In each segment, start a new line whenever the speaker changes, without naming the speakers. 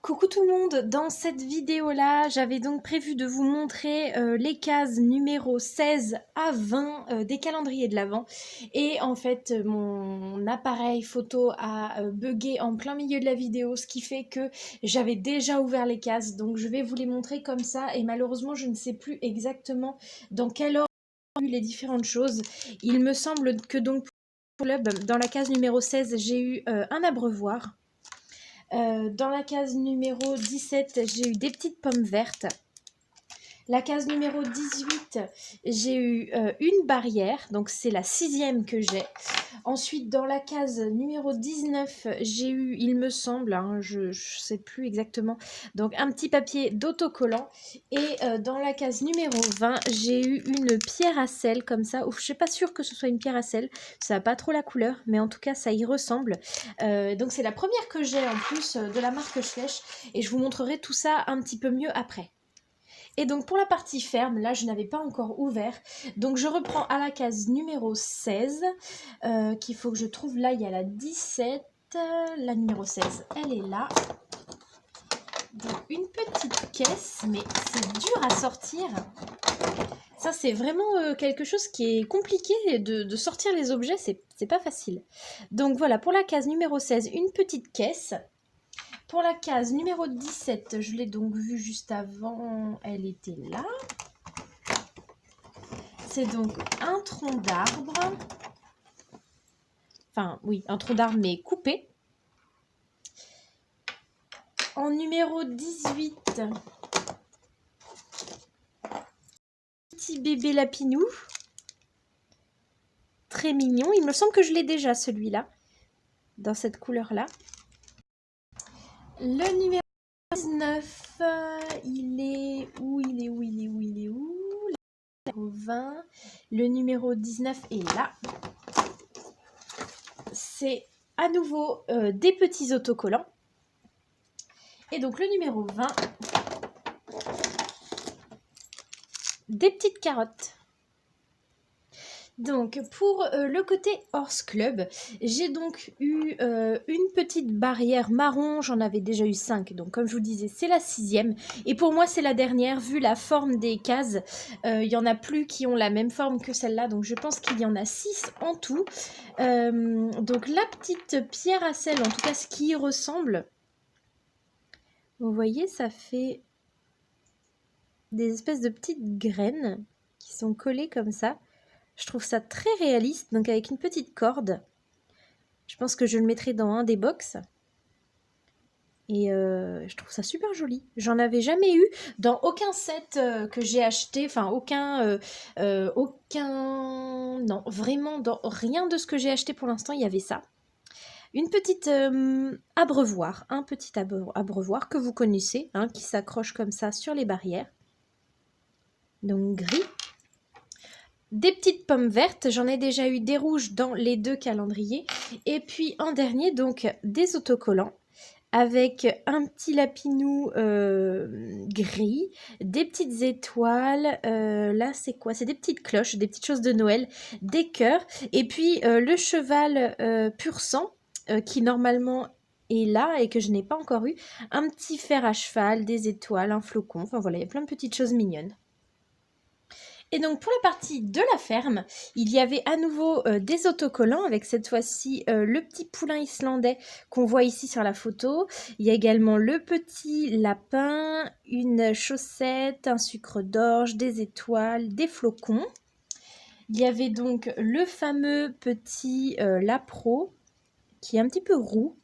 Coucou tout le monde, dans cette vidéo là j'avais donc prévu de vous montrer les cases numéro 16 à 20 des calendriers de l'Avent et en fait mon appareil photo a bugué en plein milieu de la vidéo, ce qui fait que j'avais déjà ouvert les cases, donc je vais vous les montrer comme ça et malheureusement je ne sais plus exactement dans quel ordre les différentes choses. Il me semble que donc pour le club, dans la case numéro 16 j'ai eu un abreuvoir. Dans la case numéro 17, j'ai eu des petites pommes vertes. La case numéro 18, j'ai eu une barrière, donc c'est la 6e que j'ai. Ensuite, dans la case numéro 19, j'ai eu, il me semble, hein, je ne sais plus exactement, donc un petit papier d'autocollant. Et dans la case numéro 20, j'ai eu une pierre à sel comme ça. Ouf, je ne suis pas sûre que ce soit une pierre à sel, ça n'a pas trop la couleur, mais en tout cas, ça y ressemble. Donc c'est la première que j'ai en plus de la marque Flèche, et je vous montrerai tout ça un petit peu mieux après. Et donc pour la partie ferme, là je n'avais pas encore ouvert, donc je reprends à la case numéro 16, qu'il faut que je trouve. Là il y a la 17, la numéro 16 elle est là. Donc une petite caisse, mais c'est dur à sortir. Ça c'est vraiment quelque chose qui est compliqué, de sortir les objets, c'est pas facile. Donc voilà, pour la case numéro 16, une petite caisse. Pour la case numéro 17, je l'ai donc vue juste avant, elle était là. C'est donc un tronc d'arbre. Enfin, oui, un tronc d'arbre, mais coupé. En numéro 18, petit bébé lapinou. Très mignon. Il me semble que je l'ai déjà, celui-là, dans cette couleur-là. Le numéro 19, il est où? Le numéro 20. Le numéro 19 est là. C'est à nouveau des petits autocollants. Et donc le numéro 20, des petites carottes. Donc pour le côté Horse Club, j'ai donc eu une petite barrière marron, j'en avais déjà eu 5, donc comme je vous disais c'est la 6e, et pour moi c'est la dernière, vu la forme des cases, il n'y en a plus qui ont la même forme que celle-là, donc je pense qu'il y en a 6 en tout. Donc la petite pierre à sel, en tout cas ce qui y ressemble, vous voyez, ça fait des espèces de petites graines qui sont collées comme ça. Je trouve ça très réaliste, donc avec une petite corde. Je pense que je le mettrai dans un des box. Et je trouve ça super joli. J'en avais jamais eu dans aucun set que j'ai acheté. Enfin, aucun... Non, vraiment, dans rien de ce que j'ai acheté pour l'instant, il y avait ça. Une petite abreuvoir. Un petit abreuvoir que vous connaissez, hein, qui s'accroche comme ça sur les barrières. Donc gris. Des petites pommes vertes, j'en ai déjà eu des rouges dans les 2 calendriers. Et puis en dernier, donc des autocollants avec un petit lapinou gris, des petites étoiles, là c'est quoi? C'est des petites cloches, des petites choses de Noël, des cœurs, et puis le cheval pur sang qui normalement est là et que je n'ai pas encore eu, un petit fer à cheval, des étoiles, un flocon, enfin voilà, il y a plein de petites choses mignonnes. Et donc pour la partie de la ferme, il y avait à nouveau des autocollants avec cette fois-ci le petit poulain islandais qu'on voit ici sur la photo. Il y a également le petit lapin, une chaussette, un sucre d'orge, des étoiles, des flocons. Il y avait donc le fameux petit lapro qui est un petit peu roux,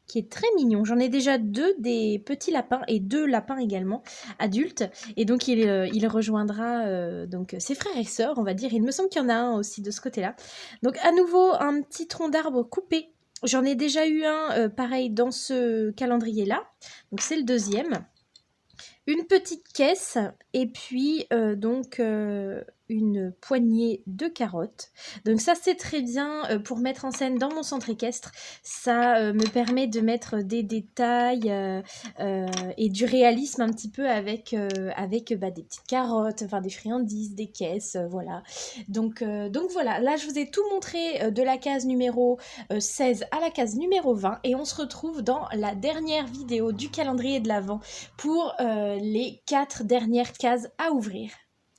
qui est très mignon. J'en ai déjà 2 des petits lapins et 2 lapins également adultes, et donc il rejoindra donc ses frères et sœurs, on va dire. Il me semble qu'il y en a un aussi de ce côté-là. Donc à nouveau un petit tronc d'arbre coupé. J'en ai déjà eu un pareil dans ce calendrier-là, donc c'est le 2e. une petite caisse et puis donc une poignée de carottes. Donc ça c'est très bien pour mettre en scène dans mon centre équestre. Ça me permet de mettre des détails et du réalisme un petit peu avec, des petites carottes, enfin des friandises, des caisses, voilà. Donc voilà, là je vous ai tout montré de la case numéro 16 à la case numéro 20 et on se retrouve dans la dernière vidéo du calendrier de l'Avent pour les 4 dernières cases à ouvrir.